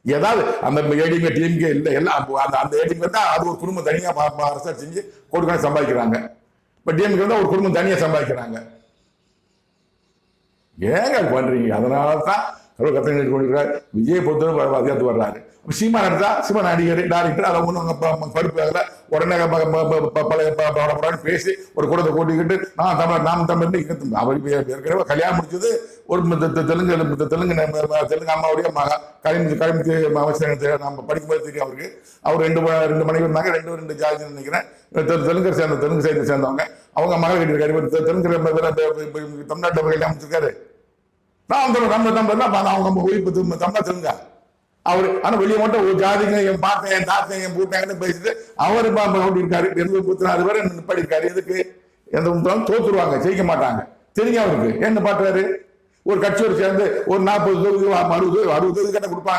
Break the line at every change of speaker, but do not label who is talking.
ஏதாவது அந்த ஏடிஎம்கே டிஎம்கே இல்லை எல்லாம் அந்த ஏடிஎம்கே தான் அது ஒரு குடும்பம் தனியாக அரசாட்சி செஞ்சு கோடிக்கணக்கில் சம்பாதிக்கிறாங்க. இப்போ டிஎம்கே தான் ஒரு குடும்பம் தனியாக சம்பாதிக்கிறாங்க. ஏங்க பண்றீங்க? அதனால தான் கத்தனை கொண்டிருக்காரு. விஜய் பொறுத்தவரை அதிகாரத்து வர்றாரு. சீமா நடந்தா சீமா நடிகர் டைரக்டர் அதை ஒன்றும் படுப்பு உடனே பழைய பேசி ஒரு கூடத்தை கூட்டிக்கிட்டு நாம் தமிழ் அவருக்கு ஏற்கனவே கல்யாணம் முடிச்சது ஒரு தெலுங்கு அம்மாவுடைய மகா கலிமுத்து அமைச்சர் நம்ம படிக்கும்போது தெரியும் அவருக்கு. அவர் ரெண்டு மனைவி இருந்தாங்க. ரெண்டு ஜாதி நினைக்கிறேன். தெலுங்கு சைடு சேர்ந்தவங்க. அவங்க மகள் கட்டிருக்காரு. தெலுங்கு தமிழ்நாட்டில் கல்யாணம் முடிச்சிருக்காரு. அவங்க ஒய்ப்பு தமிழா தெலுங்கா அவரு. ஆனா வெளியே மட்டும் ஒரு ஜாதிங்க என் பார்த்தேன் என் தாத்தன் என் பூட்டாங்கன்னு பேசிட்டு அவரு இருக்காரு. 234 பேர் நிப்பாடிருக்காரு. எதுக்கு? எந்த தோத்துருவாங்க, ஜெயிக்க மாட்டாங்க தெரியும் அவருக்கு. என்ன பாட்டுறாரு? ஒரு கட்சியோடு சேர்ந்து ஒரு 40 60 கட்ட கொடுப்பாங்க.